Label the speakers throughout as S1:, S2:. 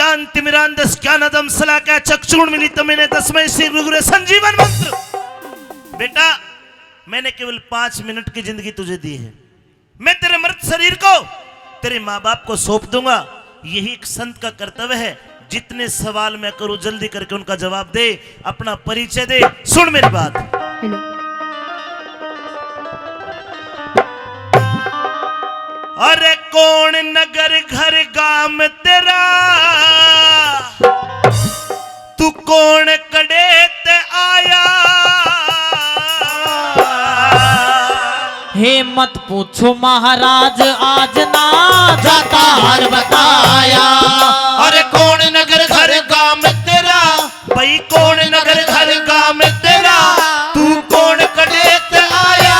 S1: ज्ञानतिमिरान्धस्ज्ञानदं शलाकया चक्षुर्मीलितं येन तस्मै श्री गुरुवे संजीवन मंत्र। बेटा मैंने केवल 5 मिनट की जिंदगी तुझे दी है, मैं तेरे मृत शरीर को तेरे माँ बाप को सौंप दूंगा। यही एक संत का कर्तव्य है। जितने सवाल मैं करूं जल्दी करके उनका जवाब दे, अपना परिचय दे। सुन मेरी बात।
S2: हेलो।
S1: अरे कौन नगर घर गांव तेरा, तू कौन कड़े ते आया।
S3: हे मत पूछो महाराज आज ना जाता हाल बताया।
S1: अरे कौन नगर घर गांव तेरा, भाई कौन नगर घर गांव तेरा, तू कौन कड़े ते आया।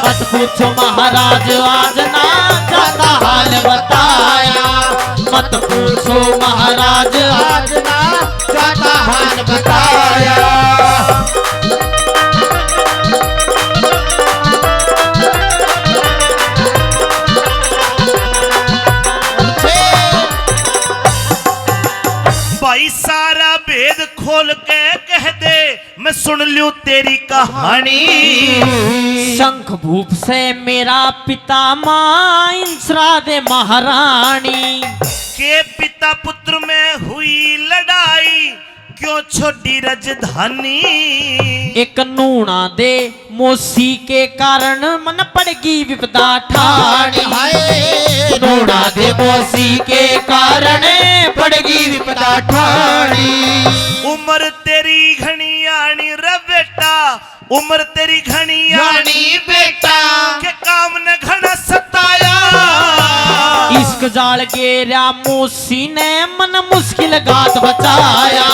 S3: मत पूछो महाराज आज ना जाता हाल बताया। मत पूछो महाराज आज ना जाता हाल बताया।
S1: भाई सारा भेद खोल के कह दे, मैं सुन लूं तेरी कहानी।
S3: शंख भूप से मेरा पिता मां इंसरा दे महारानी।
S1: के पिता पुत्र में हुई लड़ाई, क्यों छोड़ी राजधानी।
S3: एक नूना दे मोसी के कारण मन पड़गी विपदा ठानी। नूना दे मोसी के कारण पड़गी विपदा ठानी।
S1: उम्र तेरी घनी आनी रे बेटा, उम्र तेरी घनी आनी बेटा, के काम ने घना सताया।
S3: इश्क जाल गेरा मोसी ने मन मुश्किल गात बचाया।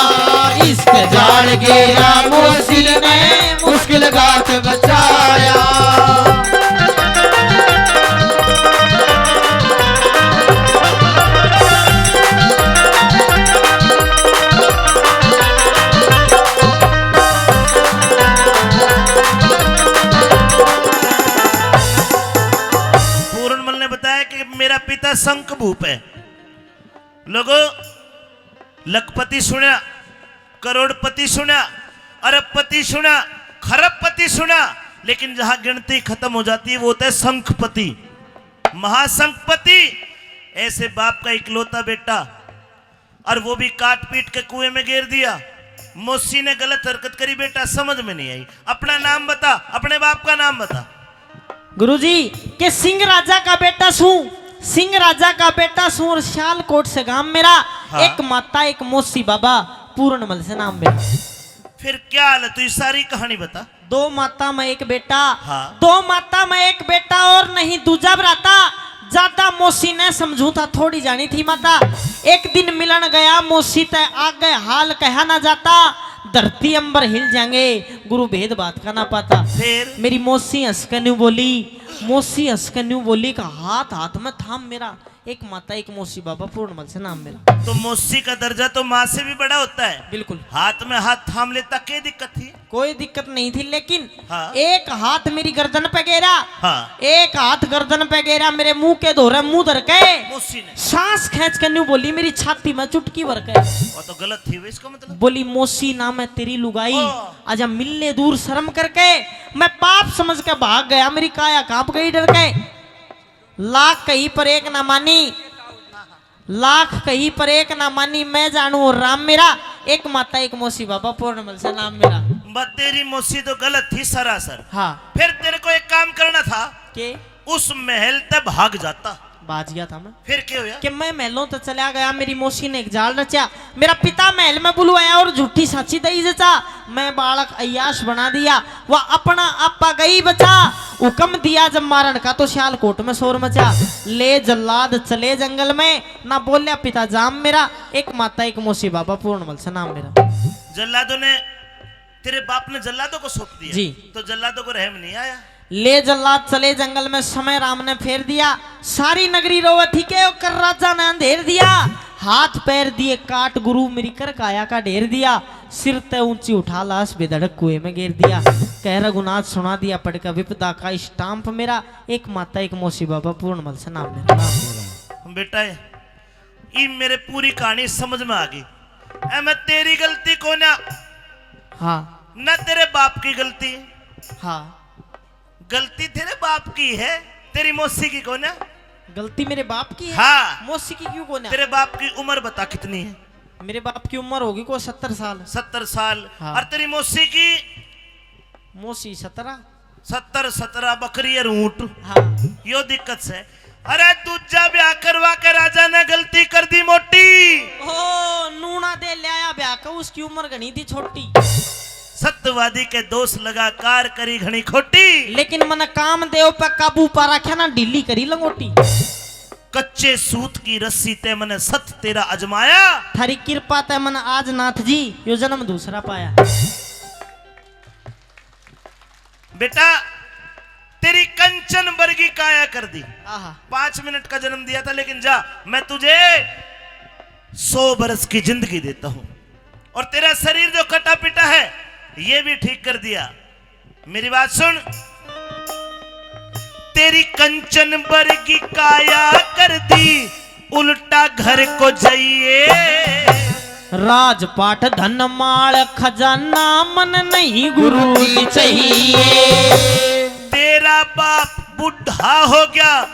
S3: इश्क जाल गेरा मोसी ने मुश्किल गात बचाया।
S1: मेरा पिता शंख भूप है। लोगों, लखपति सुना, करोड़पति सुना, अरबपति सुना, खरबपति सुना, लेकिन जहां गिनती खत्म हो जाती है वो होता है शंखपति, महाशंखपति। ऐसे बाप का इकलौता बेटा, और वो भी काट पीट के कुएं में गिर दिया। मौसी ने गलत हरकत करी बेटा, समझ में नहीं आई। अपना नाम बता, अपने बाप का नाम बता।
S3: गुरुजी के सिंह राजा का बेटा सू, सिंह राजा का बेटा सू और सियालकोट से गांव मेरा। हाँ? एक माता एक मौसी बाबा, पूर्णमल से नाम मेरा।
S1: फिर क्या हाल है, तू सारी कहानी बता।
S3: 2 माता में एक बेटा।
S1: हाँ?
S3: 2 माता में एक बेटा और नहीं दूजा भ्राता। ज्यादा मौसी ने समझू था, थोड़ी जानी थी माता। एक दिन मिलन गया मौसी तय आगे हाल कहा ना जाता। धरती अंबर हिल जाएंगे, गुरु भेद बात का ना पाता।
S1: फिर
S3: मेरी मौसी हंसकन्यू बोली, मौसी हंसकन्यू बोली का हाथ हाथ में थाम मेरा। एक माता एक मौसी बाबा, पूर्णमल से नाम मेरा।
S1: तो मौसी का दर्जा तो माँ से भी बड़ा होता है।
S3: बिल्कुल।
S1: हाथ में हाथ थाम लेता, क्या दिक्कत थी।
S3: कोई दिक्कत नहीं थी, लेकिन
S1: हाँ?
S3: एक हाथ मेरी गर्दन पे गेरा।
S1: हाँ?
S3: एक हाथ गर्दन पे गेरा, मेरे मुंह के धोरे मुंह धर के
S1: मौसी ने
S3: सांस खींच कर न्यू बोली, मेरी छाती में चुटकी भर के।
S1: वो तो गलत थी इसका मतलब।
S3: बोली मौसी ना मैं तेरी लुगाई, आजा मिलने दूर शर्म करके। मैं पाप समझ के भाग गया, मेरी काया कांप गई डर के। लाख कहीं पर एक ना मानी, लाख कहीं पर एक ना मानी, मैं जानू और राम मेरा। एक माता एक मौसी बाबा, पूर्णमल से नाम मेरा।
S1: बस तेरी मौसी तो गलत थी सरासर।
S3: हाँ।
S1: फिर तेरे को एक काम करना था
S3: के
S1: उस महल तक भाग जाता।
S3: बाज गया था मैं।
S1: फिर क्या हुआ
S3: कि मैं महलों तक चला गया, मेरी मौसी ने एक जाल रचा। मेरा पिता महल में बुलवाया और झूठी साची दई जचा। मैं बालक अय्याश बना दिया, वह अपना आपा गई बचा। हुक्म दिया जब मारन का तो सियालकोट में शोर मचा। ले जल्लाद चले जंगल में, ना बोलिया पिता जाम मेरा। एक माता एक मौसी बाबा, पूर्णमल से नाम मेरा।
S1: जल्लादों ने, तेरे बाप ने जल्लादों को सौंप दिया
S3: जी।
S1: तो जल्लादों को रहम नहीं आया।
S3: ले जल्लाद चले जंगल में, समय राम ने फेर दिया। सारी नगरी रोवत ही के कर राजा ने अंधेर दिया। हाथ पैर दिए काट, गुरु मेरी कर काया का ढेर दिया। सिर ते ऊंची उठा लाश बेधड़क कुएं में गिर दिया। कह रघुनाथ सुना दिया पढ़ का विपदा का स्टाम्प मेरा। एक माता एक मौसी बाबा, पूर्णमल से नाम मेरा।
S1: बेटा ये मेरे पूरी कहानी समझ में आ गई। ए मैं तेरी गलती को ना
S3: हाँ
S1: न तेरे बाप की गलती,
S3: हाँ
S1: गलती तेरे बाप की है, तेरी मौसी की को ना।
S3: गलती मेरे बाप की है।
S1: हाँ।
S3: मौसी की क्यों कोने?
S1: तेरे बाप की उम्र बता कितनी है?
S3: मेरे बाप की उम्र होगी को 70 साल।
S1: 70 साल।
S3: हाँ।
S1: और तेरी मौसी की?
S3: मौसी 17।
S1: 17 बकरी और ऊंट।
S3: हाँ
S1: यो दिक्कत है। अरे दूजा ब्याह करवा के राजा ने गलती कर दी मोटी।
S3: ओ नूना दे ले आया ब्याह का, उसकी उम्र घनी थी छोटी।
S1: सत्यवादी के दोष लगा कार करी घनी खोटी।
S3: लेकिन मन काम देव पे काबू पा रखा ना, ढीली करी लंगोटी।
S1: कच्चे सूत की रस्सी ते मने सत तेरा अजमाया।
S3: थारी कृपा ते मन आज नाथ जी यो जन्म दूसरा पाया।
S1: बेटा तेरी कंचन वर्गी काया कर दी।
S3: आहा
S1: 5 मिनट का जन्म दिया था, लेकिन जा मैं तुझे 100 बरस की जिंदगी देता हूं। और तेरा शरीर जो कटा पिटा है ये भी ठीक कर दिया। मेरी बात सुन, तेरी कंचन वर्गी काया कर दी, उल्टा घर को जाइए।
S3: राजपाट धन माल खजाना मन नहीं गुरु जी चाहिए।
S1: तेरा बाप बुढ़ा हो गया,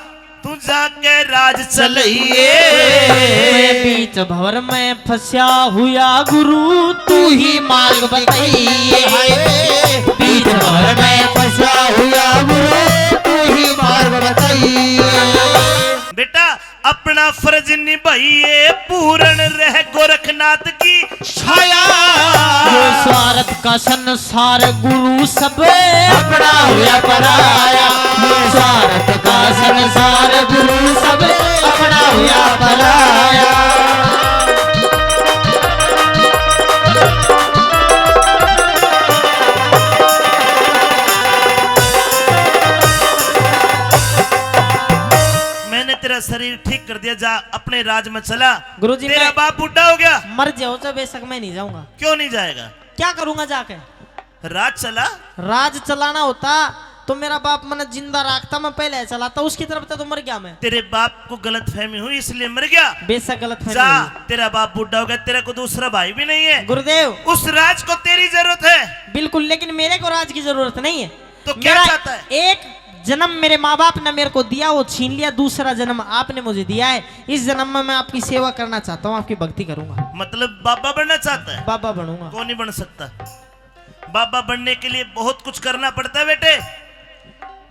S1: तू जाके राज चलिए।
S3: बीच भवर में फंसा हुआ गुरु तू ही मार्ग बताइए।
S2: बीच भवर में फंसा हुआ गुरु तू ही मार्ग बताइए।
S1: बेटा अपना फर्ज निभाइए, पूर्ण रह गोरखनाथ की छाया।
S3: जो स्वार्थ का संसार गुरु सब
S2: अपना हुआ पराया, स्वार्थ का संसार गुरु सब अपना हुआ पराया।
S1: मैंने तेरा शरीर ठीक कर दिया, जा अपने राज में चला।
S3: गुरुजी,
S1: तेरा
S3: मैं-
S1: बाप बुढ़ा हो गया।
S3: मर जाओ तो बेशक मैं नहीं जाऊंगा।
S1: क्यों नहीं जाएगा?
S3: क्या करूंगा जाके?
S1: राज चला।
S3: राज चलाना होता तो मेरा बाप मन जिंदा रखता, मैं पहले चलाता। उसकी तरफ तो मर गया मैं।
S1: तेरे बाप को गलत फहमी हुई इसलिए मर गया।
S3: बेशक गलत
S1: जा,
S3: फहमी।
S1: तेरा बाप बुढ़ा हो गया, तेरा को दूसरा भाई भी नहीं है।
S3: गुरुदेव
S1: उस राज को तेरी जरूरत है।
S3: बिल्कुल, लेकिन मेरे को राज की जरूरत नहीं है।
S1: तो क्या
S3: मेरा
S1: चाहता है?
S3: एक जन्म मेरे माँ बाप ने मेरे को दिया, वो छीन लिया। दूसरा जन्म आपने मुझे दिया है। इस जन्म में मैं आपकी सेवा करना चाहता हूँ, आपकी भक्ति करूंगा।
S1: मतलब बाबा बनना चाहता है?
S3: बाबा बनूंगा।
S1: कौन नहीं बन सकता? बाबा बनने के लिए बहुत कुछ करना पड़ता है बेटे।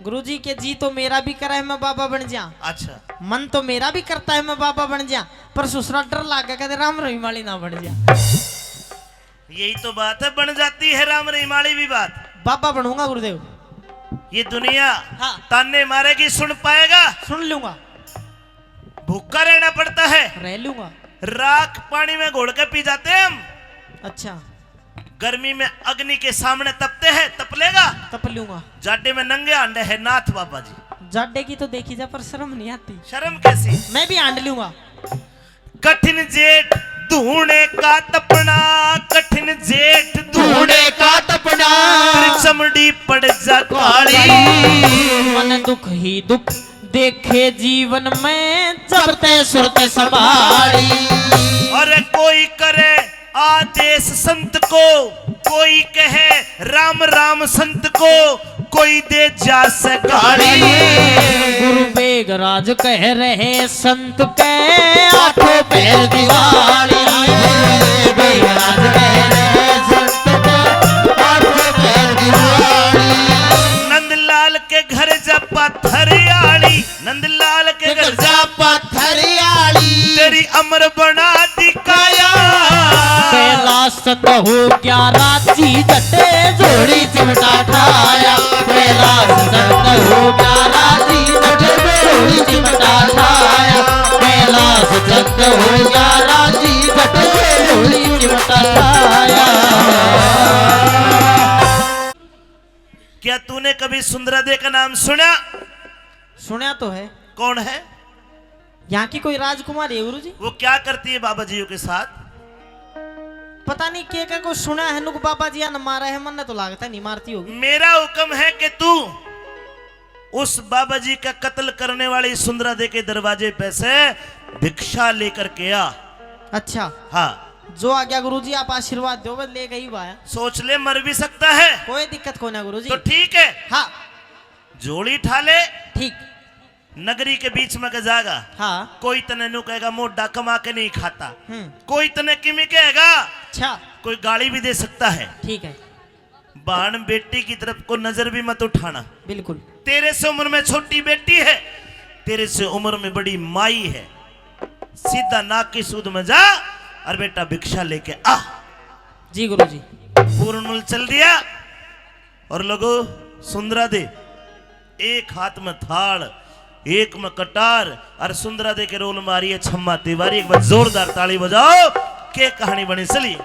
S3: गुरुजी के जी तो मेरा भी करा है मैं बाबा बन जा।
S1: अच्छा,
S3: मन तो मेरा भी करता है मैं बाबा बन जा, पर ससुरा डर लागा कहते राम रहीमाली ना बन जा।
S1: यही तो बात है, बन जाती है राम रहीमाली भी बात।
S3: बाबा बनूंगा गुरुदेव।
S1: ये दुनिया
S3: हाँ।
S1: ताने मारेगी, सुन पाएगा?
S3: सुन लूंगा,
S1: भूखा रहना पड़ता है।
S3: रह लूंगा।
S1: राख पानी में घोल के पी जाते हैं हम।
S3: अच्छा
S1: गर्मी में अग्नि के सामने तपते हैं, तप लेगा?
S3: तप लूंगा।
S1: जाडे में नंगे अंडे है नाथ बाबा जी।
S3: जाडे की तो देखी जा, पर शर्म नहीं आती।
S1: शर्म कैसी?
S3: मैं भी आंड लूंगा।
S1: कठिन जेठ धूने का तपना, कठिन जेठ
S2: धूने का तपना,
S1: तेरी चमड़ी पड़ जा काली।
S3: मन दुख ही दुख देखे जीवन में, जबते सुरते संभाली।
S1: और कोई करे आदेश संत को, कोई कहे राम राम संत को, कोई दे जा गाली।
S3: गुरु बेगराज कह रहे संत के
S2: आठों पैर दिवाली। बेगराज कह रहे संत के आठों पैर दिवाली।
S1: नंदलाल के घर जा पत्थरियाली, नंदलाल के घर जा
S2: जा पत्थरियाली।
S1: तेरी अमर बना दिखाया।
S3: कैलाश संत हो गया रांची जटे
S2: जोड़ी चिमटा ठाया। कैलाश संत हो गया राजी जटे जोड़ी चिमटा ठाया। कैलाश संत हो गया राजी जटे जोड़ी चिमटा ठाया।
S1: क्या तूने कभी सुंदरादे का नाम सुना?
S3: सुना तो है।
S1: कौन है?
S3: यहाँ की कोई राजकुमारी है गुरुजी।
S1: वो क्या करती है बाबा जी के साथ?
S3: पता नहीं के को सुना है नुक बाबा जी ने मारा है, मन तो लागता नहीं मारती होगी।
S1: मेरा हुक्म है कि तू उस बाबा जी का कत्ल करने वाली सुंदरादे के दरवाजे पे से भिक्षा लेकर के आ।
S3: अच्छा,
S1: हाँ,
S3: जो आ गया गुरुजी, आप आशीर्वाद दो, बस ले गई बाया,
S1: सोच ले मर भी सकता है,
S3: कोई दिक्कत को ना गुरुजी।
S1: तो ठीक है,
S3: हाँ
S1: जोड़ी ठा ले,
S3: ठीक।
S1: नगरी के बीच में जागा।
S3: हाँ।
S1: कोई तने नु कहेगा मोटा कमा के नहीं खाता,
S3: हम्म।
S1: कोई तने किमी कहेगा,
S3: अच्छा
S1: कोई गाली भी दे सकता है।
S3: ठीक है,
S1: बाण बेटी की तरफ को नजर भी मत उठाना।
S3: बिल्कुल।
S1: तेरे से उम्र में छोटी बेटी है, तेरे से उम्र में बड़ी माई है। सीधा नाक की सूद में जा और बेटा भिक्षा लेके आ।
S3: जी गुरुजी।
S1: पूर्ण चल दिया और लोगो सुंदरा दे, एक हाथ में थाल, एक में कटार, और सुंदरा दे के रोल मारी है छम्मा तिवारी। एक बार जोरदार ताली बजाओ, के कहानी बनी चली।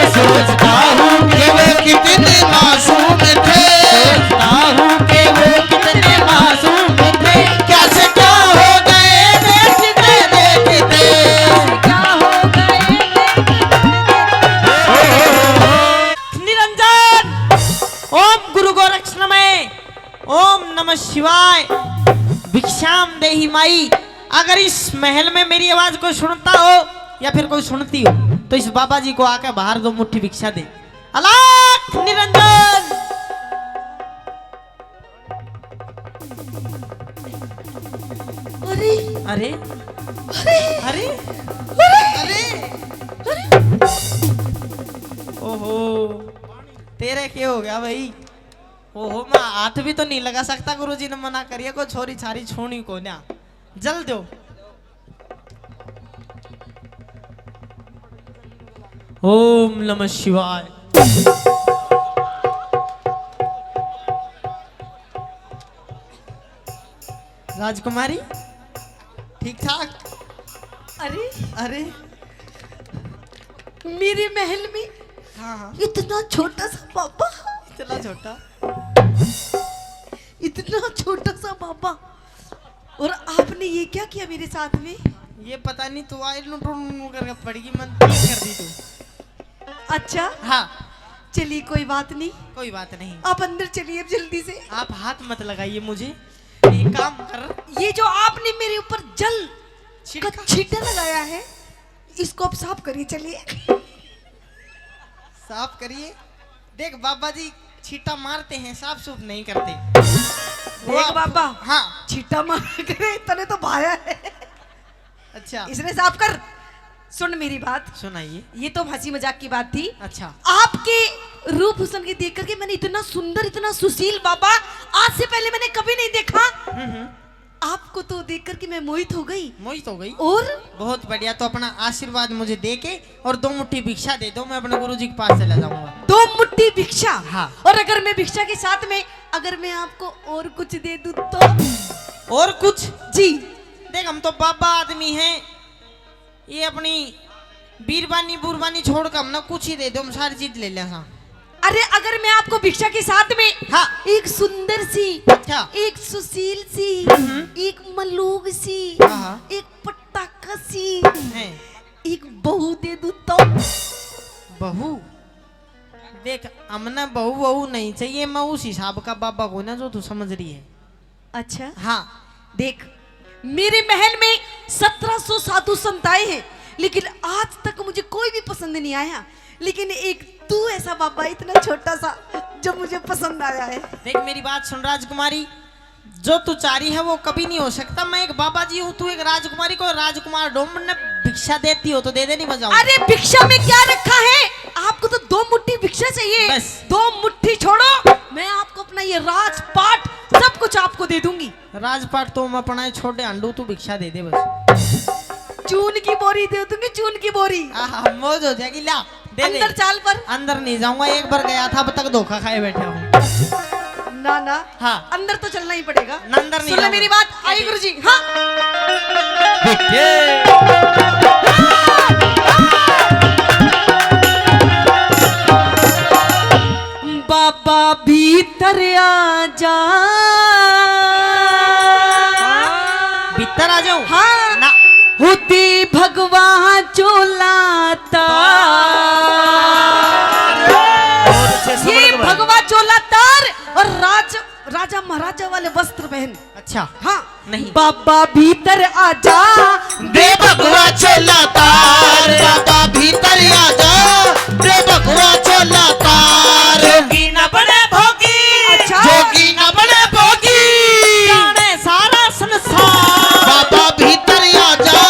S2: सोचता हूँ कि वो कितने मासूम थे, सोचता हूँ कि वो कितने मासूम थे, कैसे क्या हो गए देखते देखते, क्या हो गए
S3: निरंजन। ओम गुरु गोरक्षणमय, ओम नमः शिवाय, भिक्षाम देहि माई। अगर इस महल में मेरी आवाज कोई सुनता हो या फिर कोई सुनती हो तो इस बाबा जी को आकर बाहर 2 मुट्ठी भिक्षा दे। अलख निरंजन।
S4: अरे
S3: अरे
S4: अरे
S3: अरे ओहो, तेरे क्या हो गया भाई? ओहो, मैं हाथ भी तो नहीं लगा सकता, गुरुजी ने मना करिए को छोरी छारी छोड़ी को ना। जल दो। ओम नमः शिवाय। राजकुमारी ठीक ठाक?
S4: अरे
S3: अरे
S4: मेरे महल में
S3: हाँ हाँ,
S4: इतना छोटा सा बाबा,
S3: इतना छोटा,
S4: इतना छोटा सा बाबा, और आपने ये क्या किया मेरे साथ में?
S3: ये पता नहीं तू आई करके पड़ेगी, मन ठीक कर दी तू।
S4: अच्छा
S3: हाँ,
S4: चलिए कोई बात नहीं,
S3: कोई बात नहीं।
S4: आप अंदर चलिए अब जल्दी से।
S3: आप हाथ मत लगाइए मुझे, एक काम कर,
S4: ये जो आपने मेरे ऊपर जल का
S3: छिड़का।
S4: छींटा लगाया है, इसको अब साफ करिए। चलिए
S3: साफ करिए। देख बाबा जी छीटा मारते हैं, साफ सूफ नहीं करते।
S4: देख बाबा,
S3: हाँ
S4: छींटा मार करे तने तो भाया है,
S3: अच्छा
S4: इसने साफ कर। सुन मेरी बात,
S3: सुनाइए।
S4: ये तो हंसी मजाक की बात थी।
S3: अच्छा
S4: आपके रूप हुसन के देख करके मैंने इतना सुंदर, इतना सुशील बाबा आज से पहले मैंने कभी नहीं देखा। आपको तो देख करके मैं मोहित हो गई।
S3: मोहित हो गई?
S4: और
S3: बहुत बढ़िया, तो अपना आशीर्वाद मुझे दे के और 2 मुट्ठी भिक्षा दे दो, मैं अपने गुरुजी के पास चला जाऊंगा।
S4: 2 मुट्ठी भिक्षा?
S3: हाँ।
S4: और अगर मैं भिक्षा के साथ में अगर मैं आपको और कुछ दे दूं तो?
S3: और कुछ?
S4: जी।
S3: देख हम तो बाबा आदमी हैं, ये अपनी बीरबानी बुरबानी छोड़ कर हम ना कुछ ही दे दो, हम सारी चीज ले लें। हाँ
S4: अरे अगर मैं आपको भिक्षा के साथ में
S3: हाँ
S4: एक सुंदर सी,
S3: अच्छा,
S4: एक सुशील सी, एक मलूग सी,
S3: हाँ।
S4: एक पटाखा सी,
S3: है
S4: एक बहू दे दूं तो?
S3: बहू? देख हमने बहू बहू नहीं चाहिए, मैं उस हिसाब का बाबा को ना जो तू समझ रही है।
S4: अच्छा
S3: हाँ
S4: देख, मेरे महल में 1700 साधु संत आए हैं, लेकिन आज तक मुझे कोई भी पसंद नहीं आया, लेकिन एक तू ऐसा बाबा इतना छोटा सा जो मुझे पसंद आया है।
S3: देख मेरी बात सुन राजकुमारी, जो तू चाह रही है वो कभी नहीं हो सकता। मैं एक बाबा जी हूँ, तू एक राजकुमारी को राजकुमार डोम ने भिक्षा देती हो तो दे दे, नहीं बजाओ।
S4: अरे भिक्षा में क्या रखा है? आपको तो 2 मुट्ठी भिक्षा चाहिए।
S3: बस।
S4: 2 मुट्ठी छोड़ो, मैं आपको अपना ये राजपाट सब कुछ आपको दे दूंगी।
S3: राजपाट तो मैं अपना छोटे अंडू, तू भिक्षा दे दे बस।
S4: चून की बोरी दे दूंगी, चून की बोरी।
S3: मौज हो जाएगी, ला दे दे।
S4: अंदर चाल पर।
S3: अंदर नहीं जाऊंगा, एक बार गया था, अब तक धोखा खाए बैठा हूँ।
S4: ना ना,
S3: हाँ
S4: अंदर तो चलना ही पड़ेगा।
S3: अंदर नहीं
S4: सुन ले
S3: जाऊंगा।
S4: मेरी बात, आई गुरुजी। हाँ भीतर आ जा।
S3: भीतर आ जाऊं?
S4: हाँ
S3: ना
S4: होती भगवान चोलाता, ये भगवा चोला तार और राजा महाराजा वाले वस्त्र पहन।
S3: अच्छा
S4: हाँ
S3: नहीं।
S4: बाबा भीतर आजा,
S2: दे भगवा चोला तार, बाबा भीतर आ जा, दे भगवा चोला तार।
S1: जोगी न बने भोगी,
S4: अच्छा
S2: जोगी न बने भोगी,
S3: जाने सारा संसार।
S2: बाबा भीतर आ जा,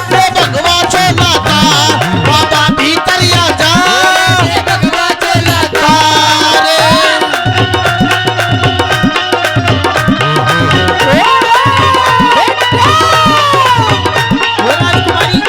S2: दे भगवा चोला तार, बाबा भीतर आ जा, दे भगवा चोला तार।
S3: वो राजकुमारी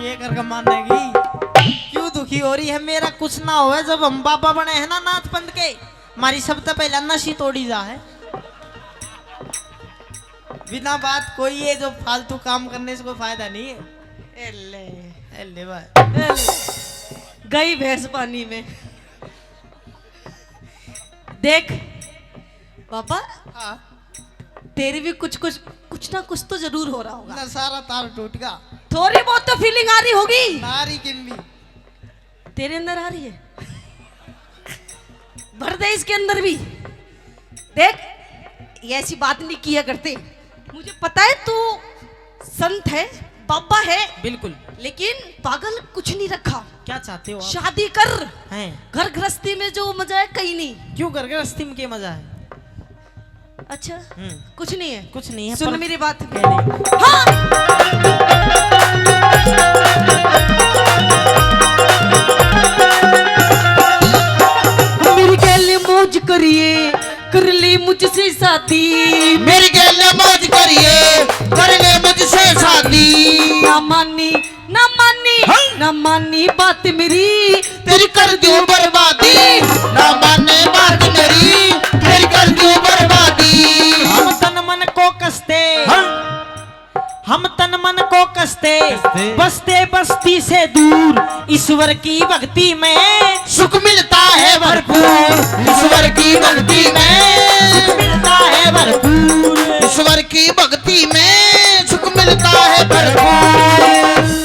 S3: ये करके मानेगी क्यों दुखी हो रही है? मेरा कुछ ना हो जब हम बाबा बने हैं ना नाथ पंथ के, हमारी सबसे पहले नशी तोड़ी जा है। बिना बात कोई ये जो फालतू काम करने से कोई फायदा नहीं है। एले एले भाई
S4: गई भैंस पानी में। देख बाबा, तेरी भी कुछ ना कुछ तो जरूर हो रहा होगा।
S3: ना सारा तार टूट गया।
S4: थोड़ी बहुत तो फीलिंग आ रही होगी,
S3: नारी किम्बी
S4: तेरे अंदर आ रही है, भर दे इसके अंदर भी। देख ये ऐसी बात नहीं किया करते, मुझे पता है तू संत है, बाबा है,
S3: बिल्कुल।
S4: लेकिन पागल कुछ नहीं रखा।
S3: क्या चाहते हो आप?
S4: शादी कर,
S3: हैं
S4: घर गृहस्थी में जो मजा है कहीं नहीं।
S3: क्यों करके रस्ती में क्या मजा है?
S4: अच्छा
S3: हम्म,
S4: कुछ नहीं है,
S3: कुछ नहीं है।
S4: सुन
S3: पर-
S4: मेरी बात।
S3: नहीं।
S4: हाँ मेरी गैल मौज करिए, कर ली मुझसे शादी।
S2: मेरी गैल मौज करिए, कर ले मुझसे शादी।
S4: ना मानी ना मानी ना मानी बात मेरी,
S2: तेरी कर दूं बर्बादी, ना माने बात मेरी, तेरी कर दूं बर्बादी।
S3: हम तन मन को कसते, हम तन मन को कसते, बसते बस्ती से दूर, ईश्वर की भक्ति में
S2: सुख मिलता है भरपूर, ईश्वर की भक्ति में
S3: सुख मिलता है भरपूर।
S2: ईश्वर की भक्ति में सुख मिलता है भरपूर।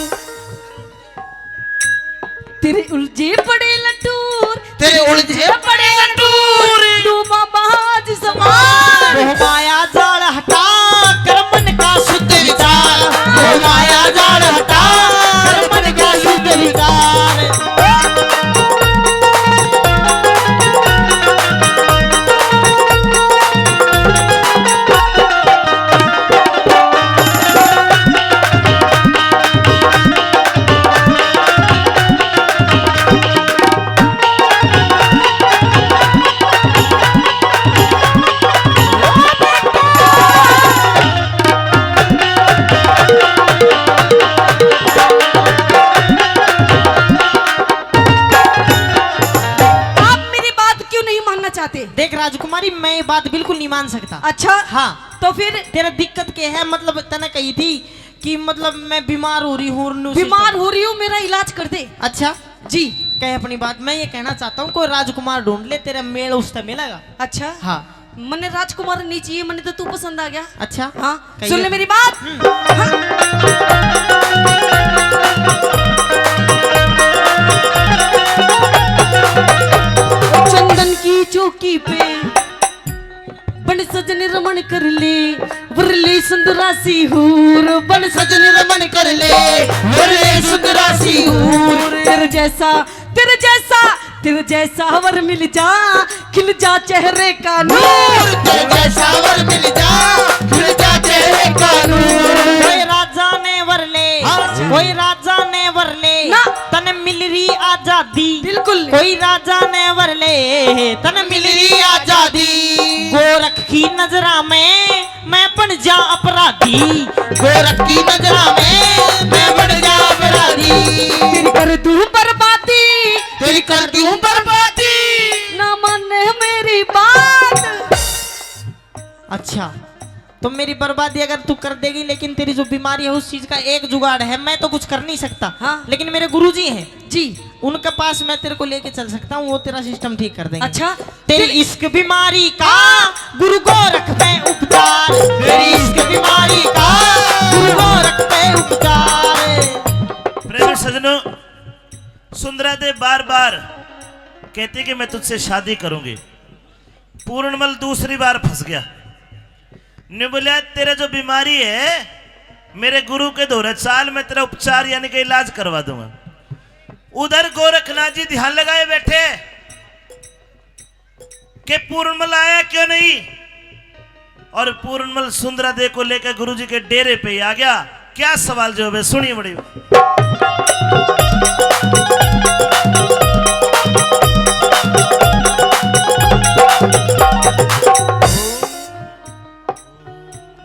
S4: तेरे उलझे पड़े लटूर,
S2: तेरे उलझे पड़े लटूर,
S4: डूबा बाज समान।
S3: मोह माया जाल हटा कर मन का
S2: शुद्ध विचार, वो माया जाल हटा,
S3: कर मन का शुद्ध विचार।
S4: चाहते।
S3: देख राजकुमारी, मैं ये बात बिल्कुल नहीं मान सकता।
S4: अच्छा
S3: हाँ,
S4: तो फिर
S3: तेरा दिक्कत क्या है? मतलब तने कही थी कि मतलब मैं बीमार हो रही हूँ,
S4: बीमार हो रही हूँ, मेरा इलाज कर दे।
S3: अच्छा
S4: जी
S3: कहे अपनी बात। मैं ये कहना चाहता हूँ कोई राजकुमार ढूंढ ले, तेरा मेल उससे मिलेगा।
S4: अच्छा
S3: हाँ
S4: मने राजकुमार नहीं चाहिए, मने तो तू पसंद आ गया।
S3: अच्छा
S4: हाँ
S3: कहिए।
S4: सुन ले मेरी बात। चंदन की चौकी पे बन सजन रमन कर ले, वरली सुंदरासी हूर बन
S2: सजन रमन कर ले वरले सुंदरासी हूर
S4: तेरे जैसा वर मिल जा खिल जा चेहरे का नूर
S2: नूर तेरे जैसा वर मिल जा खिल जा चेहरे का नूर
S3: कोई राजा ने वरले कोई राजा ने वरले
S4: ना।
S3: तन मिल रही आजादी
S4: बिल्कुल नहीं।
S3: कोई राजा ने वरले तन मिल रही आजादी गोरख की नजरा में मैं बन जा अपराधी
S2: गोरख की नजरा में मैं बढ़ जा अपराधी
S4: तेरी कर दूं बर्बादी
S2: तेरी कर दूं बर्बादी
S4: ना माने मेरी बात।
S3: अच्छा तो मेरी बर्बादी अगर तू कर देगी, लेकिन तेरी जो बीमारी है उस चीज का एक जुगाड़ है, मैं तो कुछ कर नहीं सकता।
S4: हाँ।
S3: लेकिन मेरे गुरुजी हैं
S4: जी
S3: उनके पास मैं तेरे को लेके चल सकता हूँ, वो तेरा सिस्टम ठीक कर देंगे।
S4: अच्छा
S3: तेरी इश्क बीमारी का गुरु गोरख पे उपचार, तेरी इश्क बीमारी का गुरु गोरख पे उपचार।
S1: प्रेमी सजनों, सुंदरा देव बार बार कहती कि मैं तुझसे शादी करूंगी। पूर्णमल दूसरी बार फंस गया। ने बोला तेरा जो बीमारी है मेरे गुरु के दौरे चाल, मैं तेरा उपचार यानी कि इलाज करवा दूंगा। उधर गोरखनाथ जी ध्यान लगाए बैठे कि पूर्णमल आया क्यों नहीं, और पूर्णमल सुंदरा देव को लेकर गुरु जी के डेरे पे ही आ गया। क्या सवाल जवाब है, सुनिए बड़ी।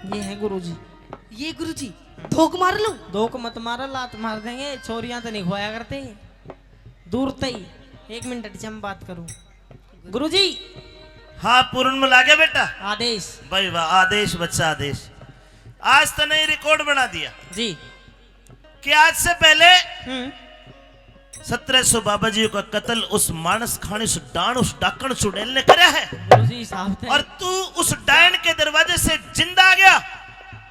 S3: ये है गुरुजी।
S4: ये गुरुजी धोख मार लूं?
S3: धोख मत मारा, लात मार देंगे। छोरियां तो नहीं खोया करते दूर तई। 1 मिनट हम बात करूं। गुरुजी
S1: हाँ पूर्णमल आ गया बेटा।
S3: आदेश।
S1: भाई वाह, आदेश बच्चा आदेश। आज तो नई रिकॉर्ड बना दिया
S3: जी।
S1: कि आज से पहले
S3: 1700
S1: बाबा जी का कत्ल उस मानस खानी उस डाण उस डाकण चुड़ैल ने कराया है,
S3: गुरुजी साहब थे।
S1: और तू उस डायन के दरवाजे से जिंदा आ गया।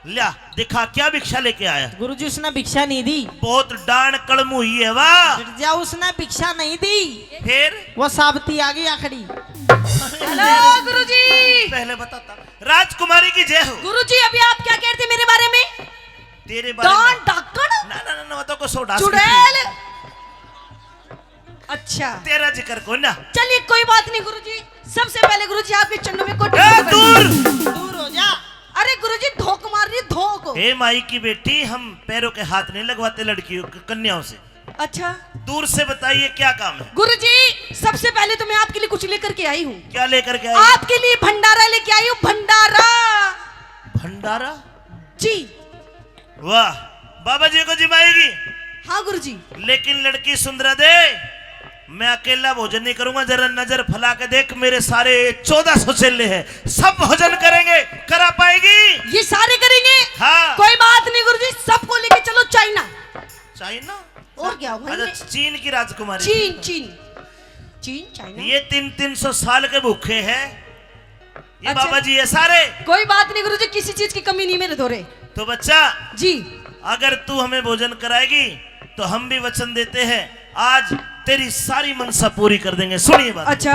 S1: लिया दिखा क्या भिक्षा लेके आया।
S3: गुरुजी उसने भिक्षा नहीं दी।
S1: बहुत डाण कड़म हुई है वाह।
S3: गिरजा उसने भिक्षा नहीं दी,
S1: फिर
S3: वो साबती आ गई आखिरी।
S4: हेलो गुरुजी।
S1: पहले बताता राजकुमारी की जय हो।
S4: गुरुजी अभी आप क्या कहते थे मेरे बारे में?
S1: तेरे बारे
S4: डान
S1: में
S4: डाकण
S1: ना ना ना तो को सोडा
S4: चुड़ैल। अच्छा
S1: तेरा जिक्र को ना।
S4: चलिए कोई बात नहीं गुरुजी। सबसे पहले गुरुजी आपके चरणों में कोटि
S1: ए, दूर
S3: दूर हो जा।
S4: अरे गुरुजी धोख मार रही धोख।
S1: हे माई की बेटी, हम पैरों के हाथ नहीं लगवाते लड़कियों कन्याओं से।
S4: अच्छा
S1: दूर से बताइए क्या काम है।
S4: गुरुजी सबसे पहले तो मैं आपके लिए कुछ लेकर के आई हूँ।
S1: क्या लेकर के आए?
S4: आपके लिए भंडारा लेके आई हूँ। भंडारा।
S1: भंडारा?
S4: जी
S1: वाह, बाबा जी को जिमाएगी।
S4: हाँ गुरुजी।
S1: लेकिन लड़की सुंदरा दे, मैं अकेला भोजन नहीं करूंगा। जरा नजर फैला के देख, मेरे सारे 1400 चेले हैं, सब भोजन करेंगे। करा पाएगी?
S4: ये सारे करेंगे।
S1: हाँ।
S4: कोई बात नहीं गुरुजी, सबको लेके चलो चाइना।
S1: चाइना?
S4: और क्या हुआ?
S1: अच्छा, चीन की राजकुमारी।
S4: चीन चीन चीन चाइना।
S1: ये 300 साल के भूखे हैं ये
S4: अच्छा।
S1: बाबा जी है सारे।
S4: कोई बात नहीं गुरुजी, किसी चीज की कमी नहीं मेरे दोरे।
S1: तो बच्चा,
S4: जी
S1: अगर तू हमें भोजन कराएगी तो हम भी वचन देते हैं आज तेरी सारी मनसा पूरी कर देंगे। सुनिए बात।
S4: अच्छा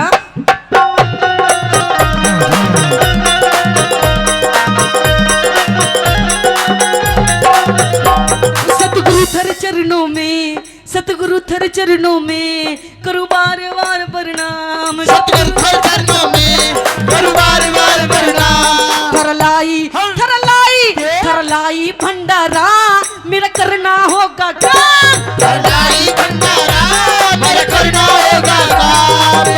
S4: सतगुरु थर चरणों में, सतगुरु थर चरणों में करूं बार बार प्रणाम।
S2: सतगुरु थर चरणों में करूं बार बार प्रणाम।
S4: थरलाई थरलाई थरलाई भंडारा मेरा करना होगा काम।
S2: भंडारी भंडारा मेरा करना होगा काम।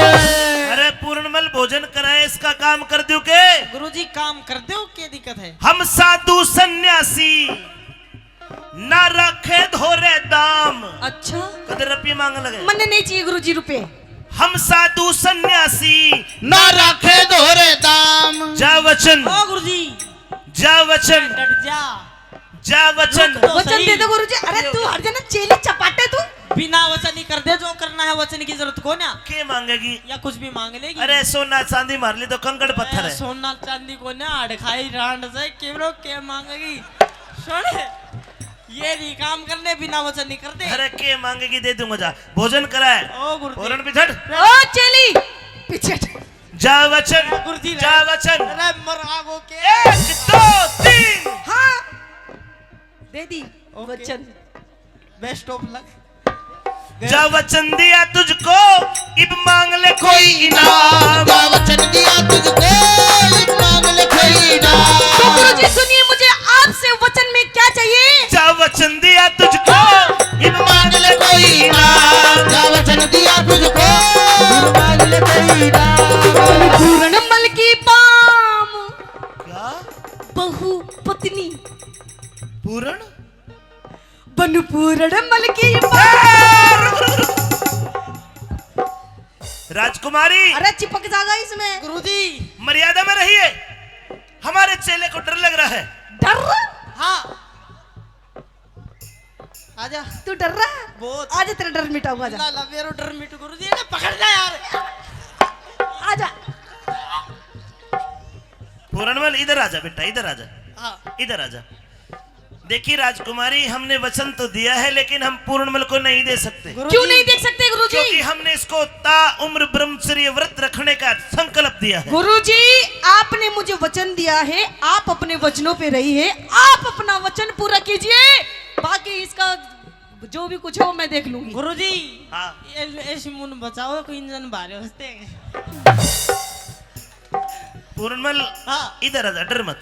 S1: अरे पूर्णमल भोजन कराए, इसका काम कर दो के?
S3: गुरुजी काम कर दो, क्या दिक्कत है?
S1: हम साधु सन्यासी ना रखे धोरे दाम।
S4: अच्छा
S1: कदर रुपये मांग लगे।
S4: मन नहीं चाहिए गुरुजी रुपए।
S1: हम साधु सन्यासी
S2: ना रखे दोहरे दाम।
S1: जा वचन,
S3: ओ गुरुजी
S1: जा वचन,
S3: डट जा।
S1: जा वचन।
S3: रुक तो
S4: वचन
S3: सही।
S4: दे दो गुरुजी। अरे तू हर जना चेली चपाटे तू।
S3: बिना वचन ही कर दे, जो करना है वचन की जरूरत को ना।
S1: के मांगेगी?
S3: या कुछ भी मांग लेगी।
S1: अरे सोना चांदी मार ली तो कंकड़ पत्थर है।
S3: सोना चांदी को ना अड़खाई रांड से केवरो के मांगेगी। सुन, ये नहीं काम करने बिना वचन नहीं करते।
S1: अरे के मांगेगी, दे दूंगा। जा भोजन कराए।
S3: ओ गुरुजी।
S1: पूर्ण पिछड़
S4: ओ चेली पीछे हट।
S1: जा वचन,
S3: गुरुजी
S1: जा वचन।
S3: अरे मरागो के
S1: 1 2 3
S4: हाँ दे दी
S3: ओके।
S4: वचन।
S3: Best of luck.
S1: जा वचन दिया तुझको, इब मांग ले कोई इनाम।
S2: जा वचन दिया तुझको, इब मांग ले कोई
S4: तो
S2: इनाम।
S4: गुरुजी सुनिए, मुझे आपसे वचन में क्या चाहिए?
S1: जा वचन दिया तुझको, इब मांग ले कोई इनाम।
S2: जा वचन दिया तुझको, इब मांग ले कोई इनाम।
S4: पूर्णमल की पाम
S1: क्या?
S4: बहु पत्नी
S1: पूर्ण?
S4: बन पूर्णमल की
S1: राजकुमारी,
S4: अरे चिपक जाएगा इसमें।
S3: गुरुजी
S1: मर्यादा में रहिए। हमारे चेले को डर लग रहा है।
S4: डर?
S3: हाँ आजा।
S4: तू डर रहा है?
S3: बहुत।
S4: आजा तेरा डर मिटाऊंगा। आजा
S3: ला ला मेरो डर मिट गुरुजी ने पकड़ जा यार।
S4: आजा।
S1: पूर्णमल इधर आजा बेटा, इधर आजा,
S3: हाँ
S1: इधर आजा। देखिए राजकुमारी, हमने वचन तो दिया है लेकिन हम पूर्णमल को नहीं दे सकते,
S4: क्यों नहीं देख सकते
S1: क्योंकि
S4: गुरुजी?
S1: हमने इसको ता उम्र ब्रह्मचर्य व्रत रखने का संकल्प दिया है।
S4: गुरुजी आपने मुझे वचन दिया है, आप अपने वचनों पे रहिए, आप अपना वचन पूरा कीजिए, बाकी इसका जो भी कुछ है वो मैं देख लूंगी।
S3: गुरुजी
S1: हाँ।
S3: ऐसे मुन बचाओ कोई इंजन भारे हंसते।
S1: पूर्णमल
S3: हाँ
S1: इधर आजा, डर मत,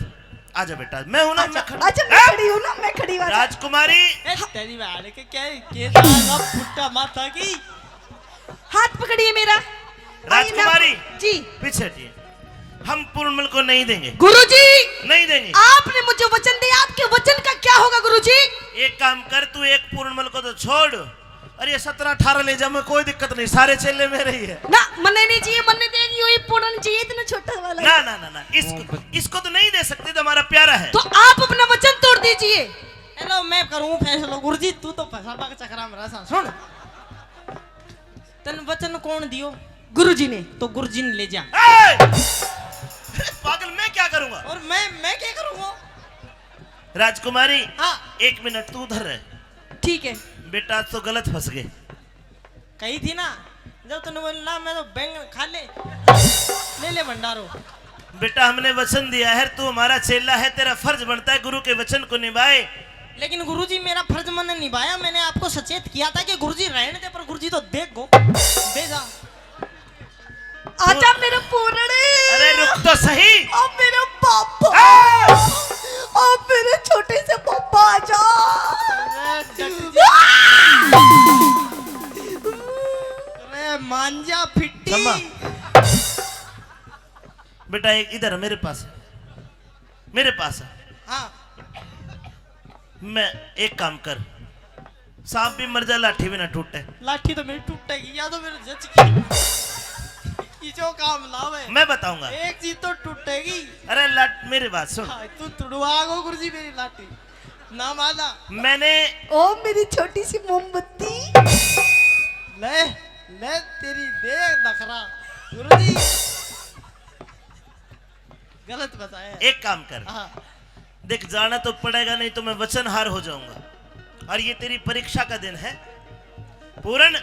S1: आजा बेटा, मैं हूं ना, मैं खड़ा।
S4: अच्छा मैं खड़ी हूँ ना, मैं खड़ी हूँ। आजा।
S1: राजकुमारी,
S3: ए, तेरी भाड़े के क्या दागा फुट्टा माथा की।
S4: हाथ पकड़िए मेरा।
S1: राजकुमारी।
S4: आइए मैं- जी
S1: पीछे हटिए। हम पूर्णमल को नहीं देंगे,
S4: गुरुजी
S1: नहीं देंगे।
S4: आपने मुझे वचन दिया, आपके वचन का क्या होगा गुरुजी?
S1: एक काम कर, तू एक पूर्णमल को तो छोड़, और ये 17-18 ले जा, मैं कोई दिक्कत नहीं, सारे चेले मेरे ही है।
S4: ना मनने नहीं चाहिए, मनने देगी वही पूर्ण चाहिए, इतना छोटा वाला।
S1: ना ना ना ना, इसको तो नहीं दे सकते, तो हमारा प्यारा है।
S4: तो आप अपना वचन तोड़ दीजिए।
S3: हेलो मैं करूं फैसला। गुरुजी तू तो फसा के चक्रा में रहा। सुन तन वचन कौन दियो?
S4: गुरुजी ने।
S3: तो गुरुजी ने ले जा।
S1: ए! पागल, मैं क्या करूंगा?
S3: और मैं क्या करूंगा?
S1: राजकुमारी
S3: हाँ
S1: 1 मिनट तू उधर रह।
S4: ठीक है।
S1: बेटा तो गलत फंस गए।
S3: कही थी ना जब तूने बोला मैं तो बैंगन खा ले भंडारो।
S1: बेटा हमने वचन दिया है, तू हमारा चेला है, तेरा फर्ज बनता है गुरु के वचन को निभाए।
S3: लेकिन गुरुजी मेरा फर्ज मैंने निभाया। मैंने आपको सचेत किया था कि गुरुजी रहने दे, पर गुरुजी तो देखो दे जा।
S4: आजा मेरा पूर्ण।
S1: अरे रुक तो सही।
S4: अब मेरा पापा, अब मेरे छोटे से पापा आजा।
S3: अरे मांझा फिट्टी।
S1: क्षमा। बेटा एक इधर मेरे पास है, मेरे पास है।
S3: हाँ
S1: मैं एक काम कर, सांप भी मर जाए लाठी भी ना टूटे।
S3: लाठी तो मेरी टूटेगी या तो मेरे जच की जो काम लावे।
S1: मैं बताऊंगा।
S3: एक चीज तो टूटेगी।
S1: अरे लाट मेरी बात सुन।
S3: हाँ, तू तुड़वा गो गुरुजी मेरी लाठी ना माना।
S1: मैंने
S4: ओ मेरी छोटी सी मोमबत्ती।
S3: ले ले तेरी दे नखरा। गुरुजी गलत बताया।
S1: एक काम कर,
S3: हाँ
S1: देख जाना तो पड़ेगा, नहीं तो मैं वचनहार हो जाऊंगा, और ये तेरी परीक्षा का दिन है। पूर्ण,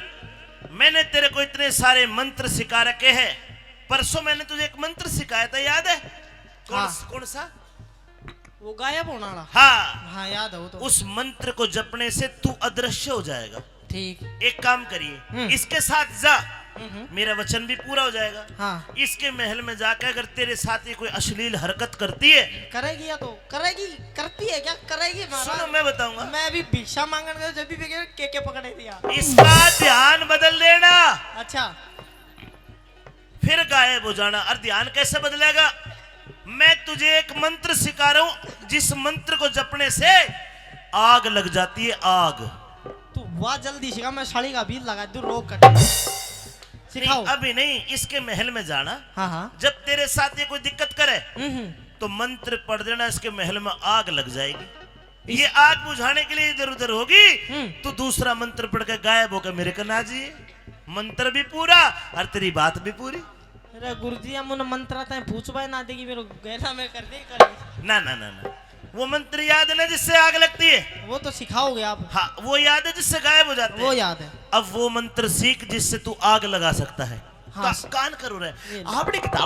S1: मैंने तेरे को इतने सारे मंत्र सिखा रखे हैं। परसों मैंने तुझे एक मंत्र सिखाया था, याद है? कौन सा?
S3: वो गायब होना वाला।
S1: हाँ
S3: हाँ याद हो तो।
S1: उस मंत्र को जपने से तू अदृश्य हो जाएगा।
S3: ठीक।
S1: एक काम करिए, इसके साथ जा,
S3: हम्म।
S1: मेरा वचन भी पूरा हो जाएगा।
S3: हाँ
S1: इसके महल में जाकर अगर तेरे साथ ये कोई अश्लील हरकत करती है,
S3: करेगी या तो करेगी, करती है क्या करेगी
S1: सुनो
S3: महाराज।
S1: मैं बताऊंगा,
S3: मैं अभी भिक्षा मांगने गया जब भी के पकड़े दिया।
S1: इसका ध्यान बदल देना,
S3: अच्छा
S1: फिर गायब हो जाना। और ध्यान कैसे बदलेगा? मैं तुझे एक मंत्र सिखा रहा हूं, जिस मंत्र को जपने से आग लग जाती है, आग।
S3: तू वाह जल्दी सिखा, मैं साड़ी का बीज लगा दूं रोक कट सिखाओ।
S1: नहीं, अभी नहीं, इसके महल में जाना।
S3: हाँ हाँ
S1: जब तेरे साथ ये कोई दिक्कत करे
S3: हम्म।
S1: तो मंत्र पढ़ देना, इसके महल में आग लग जाएगी। ये आग बुझाने के लिए इधर उधर होगी, तो दूसरा मंत्र पढ़ के गायब होकर मेरे कन आ जाइए। मंत्र भी पूरा और तेरी बात भी पूरी।
S3: अरे गुरुजी हम उन मंत्र आता है पूछवा ना देगी मेरे गहना में कर दे कर।
S1: ना ना ना ना, वो मंत्र याद है ना जिससे आग लगती है?
S3: वो तो सिखाओगे आप।
S1: हाँ वो याद है जिससे गायब हो जाते
S3: वो
S1: हैं।
S3: याद है।
S1: अब वो मंत्र सीख जिससे तू आग लगा सकता है।
S3: हाँ।
S1: कान करो रे
S3: ये
S1: आपड़ी किताब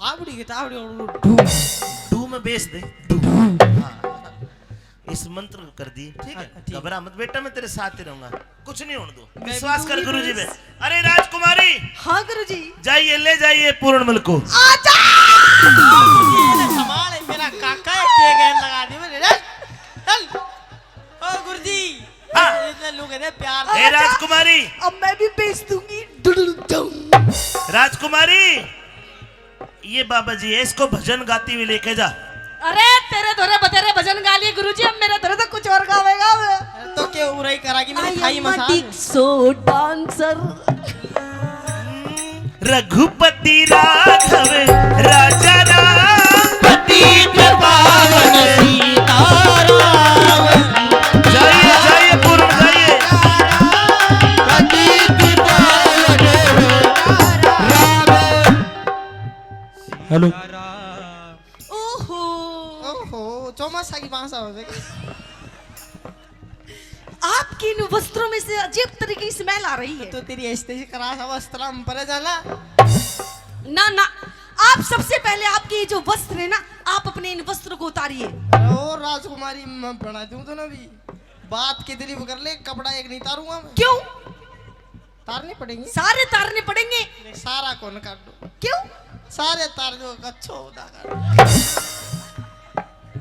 S3: आवड़ी किताब
S1: डू में बेच दे हाँ। इस मंत्र को कर दिए ठीक
S3: हाँ,
S1: है
S3: ठीक।
S1: घबरा मत बेटा मैं तेरे साथ ही रहूंगा कुछ नहीं होने दो
S4: मैं
S1: विश्वास
S4: भी
S1: कर
S4: दूंगी
S1: गुरुजी
S4: बस।
S1: पे अरे राजकुमारी
S4: हाँ गुरुजी।
S1: जाइए ले जाइए पूर्णमल को
S4: आजा।
S3: संभाल मेरा काका है के गैन लगा दी मैंने चल ओ गुरुजी
S1: हाँ।
S3: इतने लोग हैं प्यार
S1: ए राजकुमारी
S4: अब मैं भी बेच दूंगी।
S1: राजकुमारी ये बाबा जी है इसको भजन गाती हुई लेके जा
S4: अरे तेरे धोरे बतेरे भजन गा लिए गुरुजी, अब मेरे धोरे तो कुछ और गावेगा।
S3: तो क्या उराई करागी मेरी थाई मसाज
S4: डिक्सो डांसर।
S1: रघुपति राघव राजा राम
S2: पतित पावन सीताराम
S1: जाइए जाइए पूर्ण जाइए
S2: पतित पावन राम। हेलो
S4: ओहो
S3: ओहो चौमासा की बांसा हो जाएगी
S4: आपके इन वस्त्रों में से अजीब तरह की स्मेल आ रही है।
S3: तो तेरी ऐसे ही करा सा वस्त्र हम पर जाला
S4: ना ना, आप सबसे पहले आपके ये जो वस्त्र है ना, आप अपने इन वस्त्रों को उतारिए।
S3: ओ राजकुमारी मैं बना दूं तो ना भी बात के दिली कर ले कपड़ा एक नहीं तारूंगा मैं
S4: क्यों?
S3: तारने पड़ेंगे
S4: सारे तारने पड़ेंगे।
S3: सारा कौन काट दो
S4: क्यों?
S3: सारे तार जो कच्छो होता